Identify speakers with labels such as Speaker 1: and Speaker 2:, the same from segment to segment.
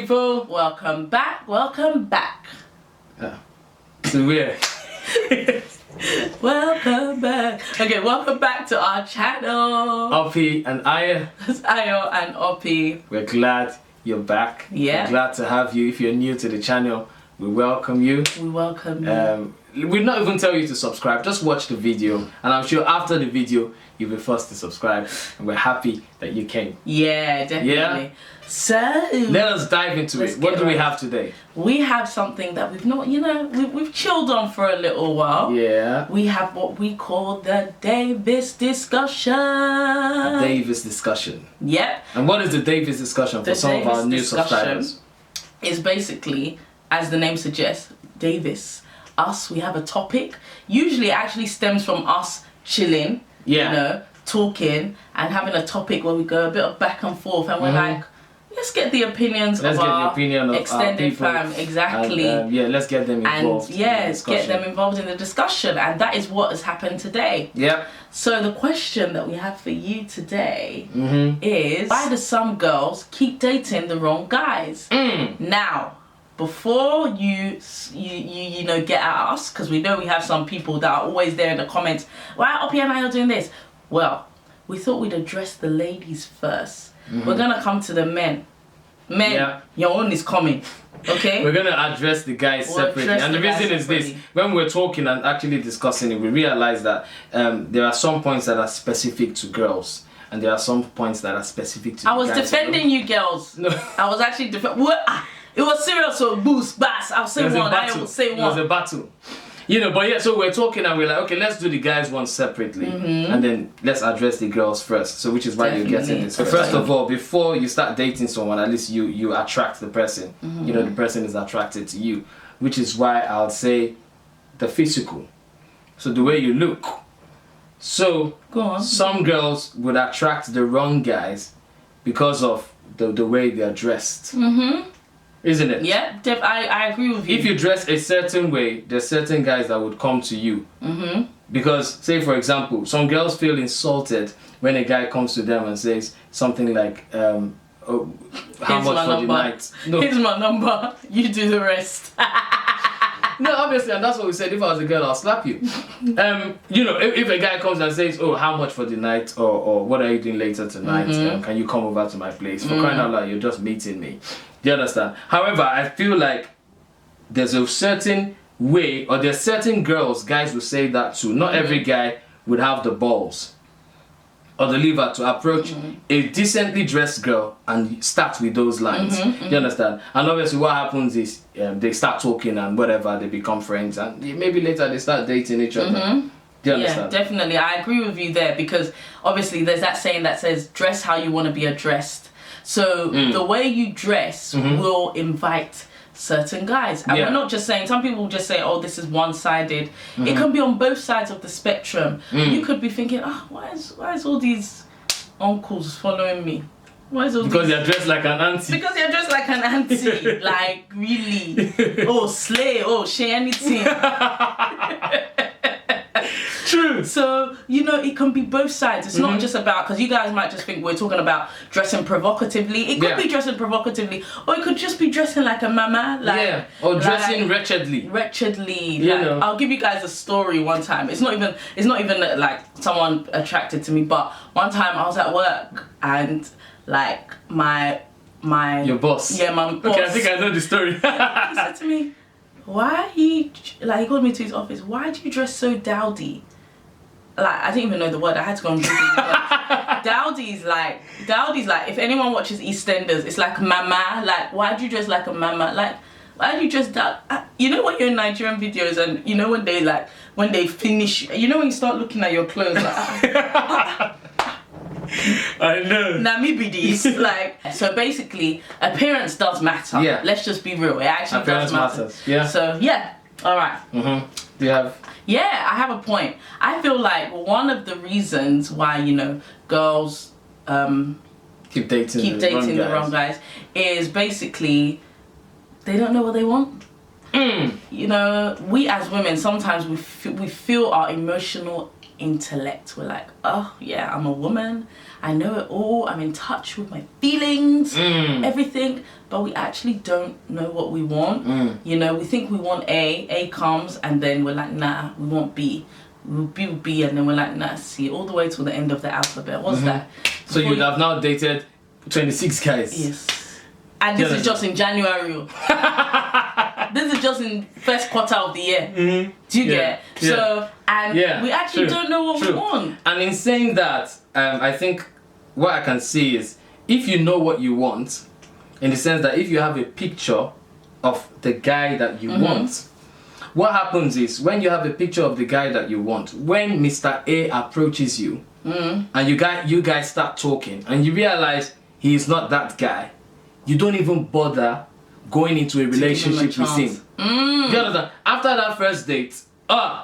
Speaker 1: people.
Speaker 2: Welcome back. Welcome back.
Speaker 1: So we're
Speaker 2: Welcome back. Okay, welcome back to our channel.
Speaker 1: Ope and Ayo.
Speaker 2: It's Ayo and Ope.
Speaker 1: We're glad you're back.
Speaker 2: Yeah.
Speaker 1: We're glad to have you. If you're new to the channel, we welcome you.
Speaker 2: We welcome you.
Speaker 1: We'll not even tell you to subscribe. Just watch the video, and I'm sure after the video you'll be forced to subscribe. And we're happy that you came.
Speaker 2: Yeah, definitely.
Speaker 1: Yeah?
Speaker 2: So
Speaker 1: Let us dive into it. What do we have today?
Speaker 2: We have something that we've not, we've chilled on for a little while.
Speaker 1: Yeah.
Speaker 2: We have what we call the Davis discussion.
Speaker 1: Davis discussion.
Speaker 2: Yep.
Speaker 1: And what is the Davis discussion for some of our new subscribers?
Speaker 2: Is basically, as the name suggests, Davis. Us, we have a topic. Usually it actually stems from us chilling, talking and having a topic where we go a bit of back and forth and we're like, let's get the opinions of our extended fam. Exactly.
Speaker 1: And, let's get them involved.
Speaker 2: And yes, get them involved in the discussion. And that is what has happened today.
Speaker 1: Yep.
Speaker 2: So the question that we have for you today is, why do some girls keep dating the wrong guys? Now, before you get at us, because we know we have some people that are always there in the comments, why Ope and Ayo doing this? Well, we thought we'd address the ladies first. We're gonna come to the men. Men, your own is coming. Okay?
Speaker 1: We're gonna address the guys separately. And the reason is this: when we're talking and actually discussing it, we realize that there are some points that are specific to girls. And there are some points that are specific to
Speaker 2: I was defending you girls. No. I was actually it was serious, so boost, bass. I'll say one, I will say one.
Speaker 1: It was a battle. But yeah, so we're talking and we're like, okay, let's do the guys one separately. And then let's address the girls first. So which is why you're getting this. So first of all, before you start dating someone, at least you attract the person. The person is attracted to you. Which is why I'll say the physical. So the way you look. So
Speaker 2: go on.
Speaker 1: Some girls would attract the wrong guys because of the way they are dressed. Isn't it?
Speaker 2: Yeah, I agree with you.
Speaker 1: If you dress a certain way, there's certain guys that would come to you. Because, say for example, some girls feel insulted when a guy comes to them and says something like, how much for the night? No.
Speaker 2: Here's my number, you do the rest.
Speaker 1: No, obviously, and that's what we said. If I was a girl, I'll slap you. If a guy comes and says, oh, how much for the night? Or what are you doing later tonight? Can you come over to my place? For crying out loud, you're just meeting me. Do you understand? However, I feel like there's a certain way, or there's certain girls, guys will say that too. Not every guy would have the balls or the liver to approach a decently dressed girl and start with those lines. Do you understand? And obviously what happens is they start talking and whatever, they become friends and maybe later they start dating each other. Do you understand?
Speaker 2: Yeah, definitely. I agree with you there because obviously there's that saying that says, dress how you want to be addressed. So the way you dress will invite certain guys. And we're not just saying, some people just say, oh, this is one-sided. It can be on both sides of the spectrum. You could be thinking, why is all these uncles following me?
Speaker 1: Because you're dressed like an auntie.
Speaker 2: Because you're dressed like an auntie. Like, really. Oh, slay. Oh, share anything.
Speaker 1: True.
Speaker 2: So, it can be both sides. It's not just about, because you guys might just think we're talking about dressing provocatively. It could be dressing provocatively, or it could just be dressing like a mama.
Speaker 1: Or dressing wretchedly.
Speaker 2: Wretchedly. I'll give you guys a story one time. It's not even like someone attracted to me, but one time I was at work and like your boss. Yeah, my boss.
Speaker 1: Okay, I think I know the story.
Speaker 2: He said to me, he called me to his office, why do you dress so dowdy? Like, I didn't even know the word. I had to go and Google the word. Dowdy's like, if anyone watches EastEnders, it's like mama. Like, why do you dress like a mama? Like, why do you dress that? You know when you're in Nigerian videos and you know when they finish, when you start looking at your clothes, like,
Speaker 1: I know.
Speaker 2: Namibidis, so basically, appearance does matter.
Speaker 1: Yeah.
Speaker 2: Let's just be real. It actually
Speaker 1: appearance
Speaker 2: does matter.
Speaker 1: Matters. Yeah.
Speaker 2: So, yeah. All right.
Speaker 1: Do you have?
Speaker 2: Yeah, I have a point. I feel like one of the reasons why, girls
Speaker 1: keep dating
Speaker 2: the wrong guys is basically they don't know what they want. We as women, sometimes we feel our emotional intellect. We're like, oh yeah, I'm a woman, I know it all, I'm in touch with my feelings, everything, but we actually don't know what we want. You know, we think we want A comes, and then we're like, nah, we want B. We'll be with B, and then we're like, nah, C, all the way to the end of the alphabet. What's that?
Speaker 1: So you'd have now dated 26 guys.
Speaker 2: Yes. And this is just in January. This is just in first quarter of the year. Do you get? So, and we actually don't know what we want.
Speaker 1: And in saying that, I think what I can see is, if you know what you want, in the sense that if you have a picture of the guy that you want, what happens is, when you have a picture of the guy that you want, when Mr. A approaches you, and you guys start talking, and you realize he is not that guy, you don't even bother going into a relationship with him. Do you understand? After that first date,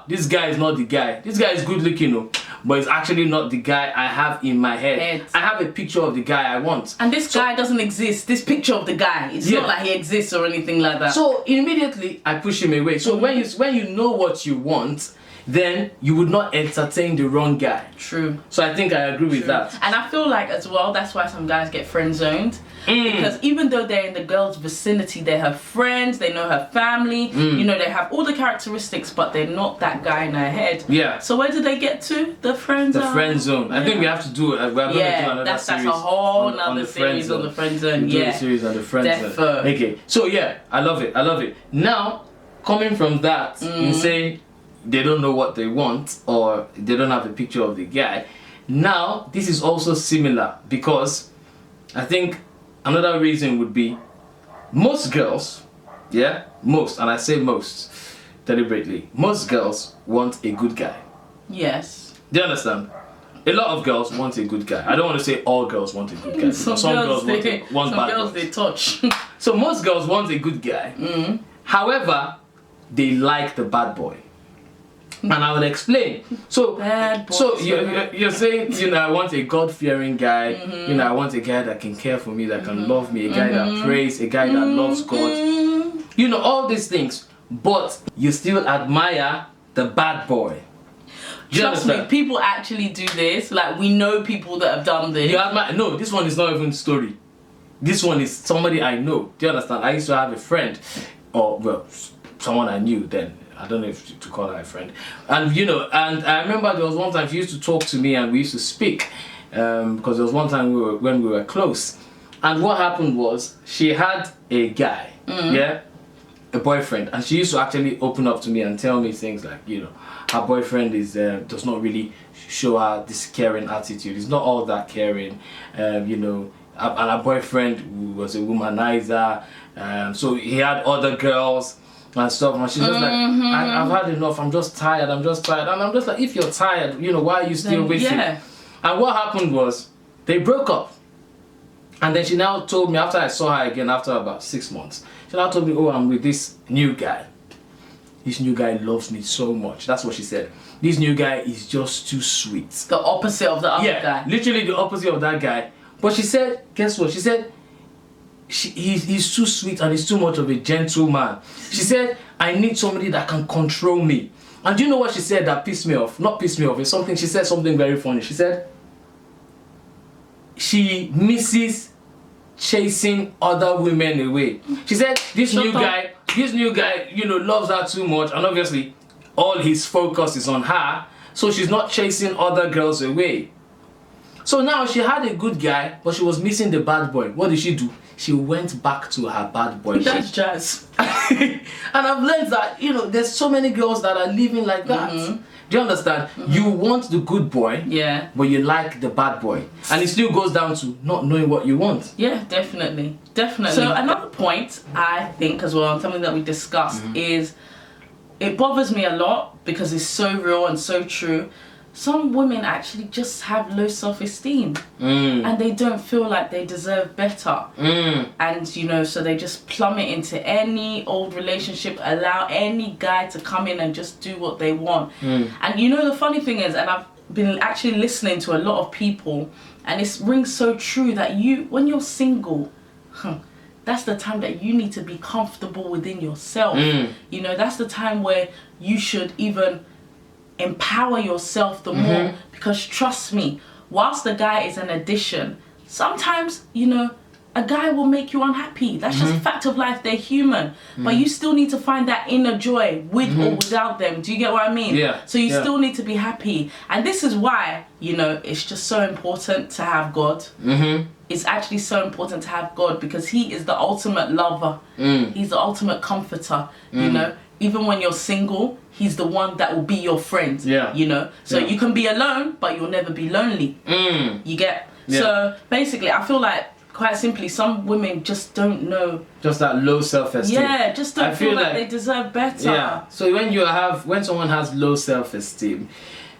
Speaker 1: this guy is not the guy. This guy is good looking, but it's actually not the guy I have in my head. I have a picture of the guy I want.
Speaker 2: And this guy doesn't exist. This picture of the guy, it's not like he exists or anything like that.
Speaker 1: So immediately I push him away. So when you know what you want, then you would not entertain the wrong guy.
Speaker 2: True.
Speaker 1: So I think I agree with that.
Speaker 2: And I feel like as well, that's why some guys get friend zoned. Because even though they're in the girl's vicinity, they have friends, they know her family, you know, they have all the characteristics, but they're not that guy in her head. Yeah. So where do they get to? The friend zone.
Speaker 1: The friend zone. I think we have to do it. We're going to do another
Speaker 2: that's
Speaker 1: series.
Speaker 2: That's a whole other series on the friend zone.
Speaker 1: Do a series on the friend zone. Okay. So yeah, I love it. I love it. Now, coming from that, in saying they don't know what they want, or they don't have a picture of the guy. Now, this is also similar, because I think another reason would be, most girls, most, and I say most deliberately, most girls want a good guy.
Speaker 2: Yes.
Speaker 1: Do you understand? A lot of girls want a good guy. I don't want to say all girls want a good guy.
Speaker 2: Some girls want bad girls they touch.
Speaker 1: So most girls want a good guy. However, they like the bad boy. And I will explain. So, you're saying, you know, I want a God-fearing guy. You know, I want a guy that can care for me, that can love me, a guy that prays, a guy that loves God. You know, all these things. But you still admire the bad boy.
Speaker 2: Trust me, people actually do this. Like, we know people that have done this.
Speaker 1: You admire? No, this one is not even a story. This one is somebody I know. Do you understand? I used to have a friend, or well, someone I knew then. I don't know if to call her a friend. And you know, and I remember there was one time she used to talk to me and we used to speak, because there was one time when we were close. And what happened was, she had a guy, a boyfriend, and she used to actually open up to me and tell me things like, you know, her boyfriend is does not really show her this caring attitude. He's not all that caring, you know, and her boyfriend was a womanizer, so he had other girls and stuff, and she's just like, I've had enough, I'm just tired, and I'm just like, if you're tired, you know, why are you still with him? And what happened was, they broke up. And then she now told me, after I saw her again after about 6 months, she now told me, oh, I'm with this new guy. This new guy loves me so much. That's what she said. This new guy is just too sweet.
Speaker 2: The opposite of the other guy.
Speaker 1: Literally the opposite of that guy. But she said, guess what? She said, he's too sweet and he's too much of a gentleman. She said, I need somebody that can control me. And do you know what she said that pissed me off? Not pissed me off, it's something, she said something very funny. She said, she misses chasing other women away. She said, this new guy, you know, loves her too much, and obviously all his focus is on her, so she's not chasing other girls away. So now she had a good guy, but she was missing the bad boy. What did she do? She went back to her bad boy.
Speaker 2: That's jazz.
Speaker 1: And I've learned that, you know, there's so many girls that are living like that. Do you understand? You want the good boy, but you like the bad boy. And it still goes down to not knowing what you want.
Speaker 2: Yeah, definitely. Definitely. So another point, I think, as well, something that we discussed is, it bothers me a lot because it's so real and so true. Some women actually just have low self-esteem and they don't feel like they deserve better. And, you know, so they just plummet into any old relationship, allow any guy to come in and just do what they want. And you know, the funny thing is, and I've been actually listening to a lot of people, and it rings so true that when you're single, that's the time that you need to be comfortable within yourself. You know, that's the time where you should even empower yourself the more, because trust me, whilst the guy is an addition, sometimes, you know, a guy will make you unhappy. That's just a fact of life. They're human. But you still need to find that inner joy with or without them. Do you get what I mean?
Speaker 1: Yeah.
Speaker 2: So you still need to be happy. And this is why, you know, it's just so important to have God. It's actually so important to have God, because he is the ultimate lover. He's the ultimate comforter, you know. Even when you're single, he's the one that will be your friend, you know. So you can be alone, but you'll never be lonely. You get? So basically, I feel like, quite simply, some women just don't know. Just
Speaker 1: that low self-esteem.
Speaker 2: Yeah, just don't feel like they deserve better.
Speaker 1: Yeah. So when someone has low self-esteem,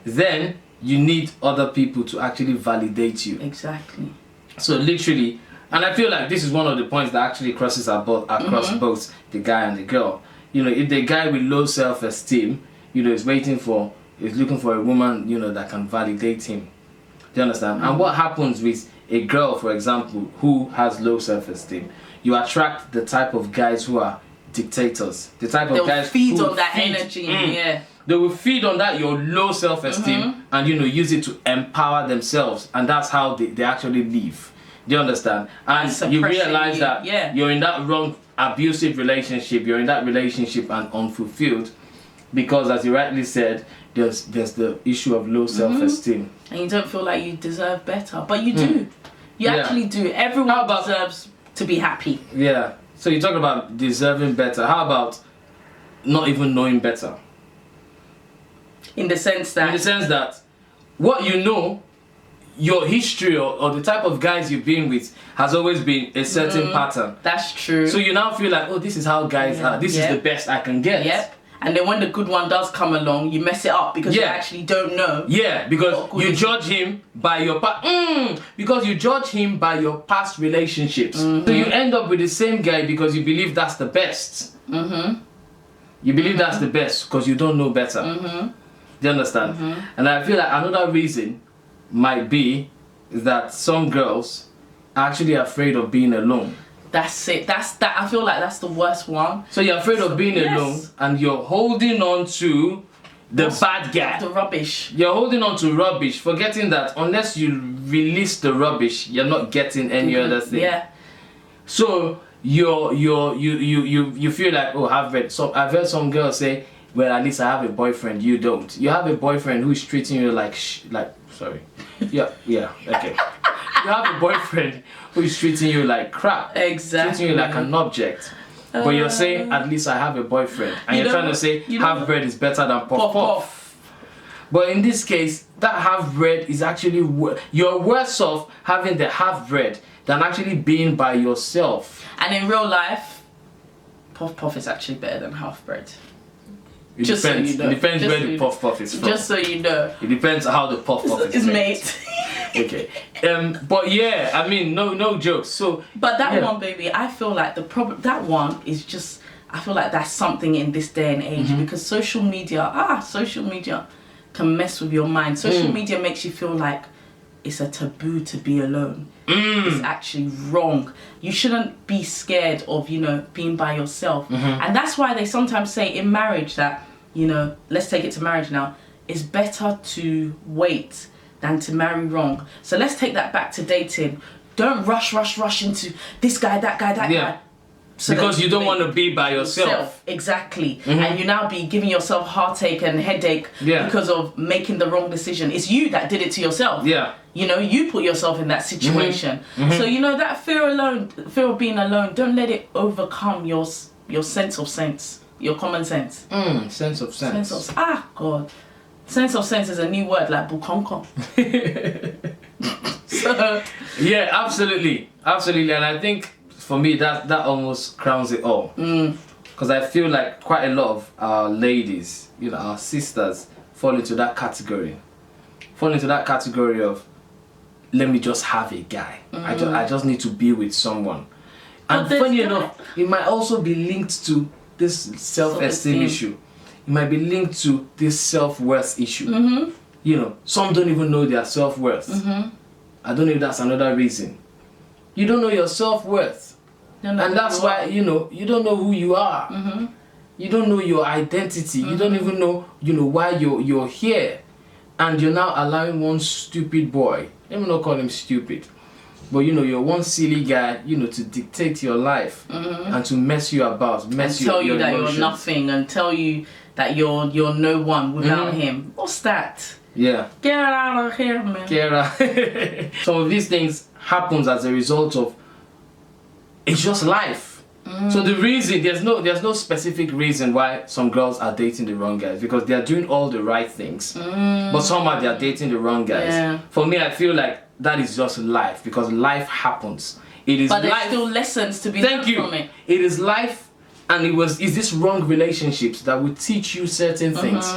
Speaker 1: then you need other people to actually validate you.
Speaker 2: Exactly.
Speaker 1: So literally, and I feel like this is one of the points that actually crosses across both the guy and the girl. You know, if the guy with low self-esteem, you know, is looking for a woman, you know, that can validate him. Do you understand? And what happens with a girl, for example, who has low self-esteem? You attract the type of guys who are dictators. The type of guys
Speaker 2: feed
Speaker 1: who
Speaker 2: on that energy. Yeah.
Speaker 1: They will feed on that, your low self-esteem, and, you know, use it to empower themselves, and that's how they actually live. Do you understand? And you realize that you're in that wrong, abusive relationship, you're in that relationship and unfulfilled, because, as you rightly said, there's the issue of low self-esteem.
Speaker 2: And you don't feel like you deserve better, but you do. You actually do. Everyone deserves to be happy.
Speaker 1: Yeah. So you talk about deserving better. How about not even knowing better?
Speaker 2: In the sense that what you know, your history or the type of guys you've been with has always been a certain pattern. That's true.
Speaker 1: So you now feel like, oh, this is how guys are. This is the best I can get.
Speaker 2: Yep. And then when the good one does come along, you mess it up because you actually don't know.
Speaker 1: Yeah, because you judge him by your because you judge him by your past relationships. So you end up with the same guy because you believe that's the best. You believe that's the best because you don't know better. Do you understand? And I feel like another reason might be that some girls are actually afraid of being alone.
Speaker 2: That's it. I feel like that's the worst one.
Speaker 1: So you're afraid of being alone, and you're holding on to the bad guy.
Speaker 2: The rubbish.
Speaker 1: You're holding on to rubbish, forgetting that unless you release the rubbish, you're not getting any other thing.
Speaker 2: Yeah.
Speaker 1: So you feel like, oh, I've heard some girls say, well, at least I have a boyfriend. You don't. You have a boyfriend who's treating you like sorry. Okay. You have a boyfriend who is treating you like crap.
Speaker 2: Exactly.
Speaker 1: Treating you like an object. But you're saying, at least I have a boyfriend. And you're trying to say, half bread is better than puff puff. But in this case, that half bread is actually, you're worse off having the half bread than actually being by yourself.
Speaker 2: And in real life, puff puff is actually better than half bread.
Speaker 1: It depends. So you know. It depends where the puff puff is from.
Speaker 2: Just so you know.
Speaker 1: It depends how the puff puff is made. Okay. But yeah, I mean, no jokes. So.
Speaker 2: But that one, baby, I feel like the problem. That one is just. I feel like that's something in this day and age because social media can mess with your mind. Social media makes you feel like it's a taboo to be alone. It's actually wrong. You shouldn't be scared of, you know, being by yourself. And that's why they sometimes say in marriage that, you know, let's take it to marriage now, it's better to wait than to marry wrong. So let's take that back to dating. Don't rush into this guy, that guy. So
Speaker 1: because you don't want to be by yourself.
Speaker 2: Exactly. And you now be giving yourself heartache and headache because of making the wrong decision. It's you that did it to yourself.
Speaker 1: Yeah.
Speaker 2: You know, you put yourself in that situation. So, you know, that fear of being alone, don't let it overcome your sense of sense, your common sense.
Speaker 1: Sense of sense.
Speaker 2: God. Sense of sense is a new word like bukonko. So. Yeah,
Speaker 1: absolutely. And I think for me that almost crowns it all. Because I feel like quite a lot of our ladies, you know, our sisters, fall into that category of, let me just have a guy. I just need to be with someone. And funny enough, it might also be linked to this self-esteem issue. It might be linked to this self-worth issue. You know, some don't even know their self-worth. I don't know if that's another reason. You don't know your self-worth. And that's why, you know, you don't know who you are. You don't know your identity. You don't even know, why you're here. And you're now allowing one stupid boy, let me not call him stupid, but you're one silly guy, to dictate your life and to mess you about,
Speaker 2: and tell you that
Speaker 1: emotions.
Speaker 2: you're nothing, and tell you that you're no one without him. What's that?
Speaker 1: Yeah.
Speaker 2: Get out of here, man.
Speaker 1: Get out. Some of these things happens as a result of, it's just life. So the reason, there's no specific reason why some girls are dating the wrong guys, because they are doing all the right things, but somehow they are dating the wrong guys.
Speaker 2: Yeah.
Speaker 1: For me, I feel like that is just life, because life happens. It is
Speaker 2: but there's
Speaker 1: life.
Speaker 2: still lessons to be
Speaker 1: Thank
Speaker 2: learned
Speaker 1: you.
Speaker 2: from it.
Speaker 1: It is life, and is this wrong relationships that will teach you certain things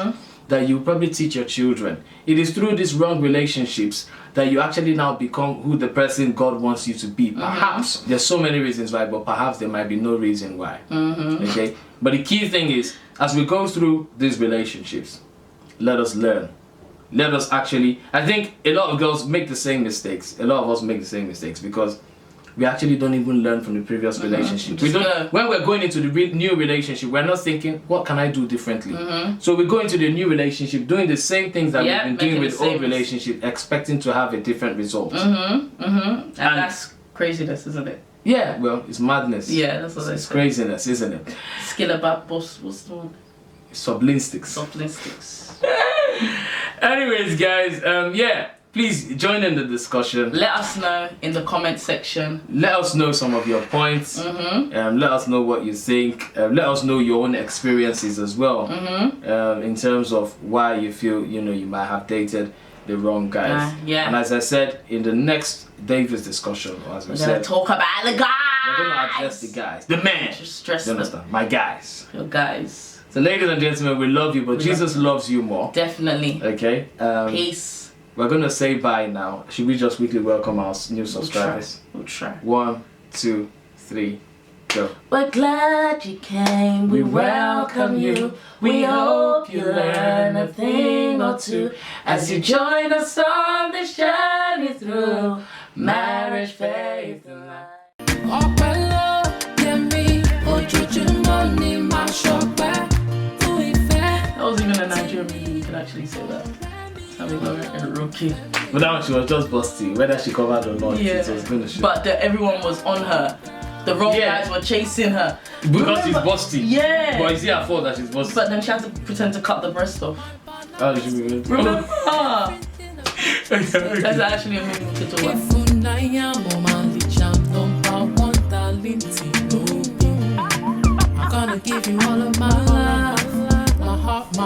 Speaker 1: that you probably teach your children. It is through these wrong relationships that you actually now become who the person God wants you to be. Perhaps there's so many reasons why, but perhaps there might be no reason why. Okay, but the key thing is, as we go through these relationships, let us learn. Let us actually, I think a lot of girls make the same mistakes. A lot of us make the same mistakes because we actually don't even learn from the previous relationship. We don't. When we're going into the new relationship, we're not thinking, what can I do differently? So we go into the new relationship doing the same things that we've been doing with old relationship, expecting to have a different result. And
Speaker 2: that's craziness, isn't it?
Speaker 1: Yeah, well, it's madness.
Speaker 2: Yeah, that's what
Speaker 1: it's craziness, isn't it?
Speaker 2: Skill about boss, what's the one?
Speaker 1: Sublistics.
Speaker 2: Sublistics.
Speaker 1: Anyways, guys, yeah. Please join in the discussion.
Speaker 2: Let us know in the comment section.
Speaker 1: Let us know some of your points. Let us know what you think. Let us know your own experiences as well. In terms of why you feel you might have dated the wrong guys. And as I said, in the next Davis discussion, or as we said,
Speaker 2: talk about the guys.
Speaker 1: We're gonna address the guys, the men.
Speaker 2: Just stress
Speaker 1: you
Speaker 2: them.
Speaker 1: understand? My guys.
Speaker 2: Your guys.
Speaker 1: So, ladies and gentlemen, we love you, but Jesus loves you more.
Speaker 2: Definitely.
Speaker 1: Okay.
Speaker 2: Peace.
Speaker 1: We're gonna say bye now. Should we just quickly welcome our new subscribers?
Speaker 2: We'll try.
Speaker 1: 1, 2, 3, go.
Speaker 2: We're glad you came. We welcome you. We hope you learn a thing or two as you join us on this journey through marriage, faith, and life. That was even a Nigerian movie. You can actually say that. But
Speaker 1: that one, she was just busty. Whether she covered or not, it was gonna show.
Speaker 2: But everyone was on her. The wrong guys were chasing her.
Speaker 1: Because she's busty.
Speaker 2: Yeah.
Speaker 1: But is it her fault that she's busty?
Speaker 2: But then she had to pretend to cut the breast off.
Speaker 1: How did she be?
Speaker 2: Remember? That's actually a movie we could talk about. I'm gonna give you all of my life, my heart, my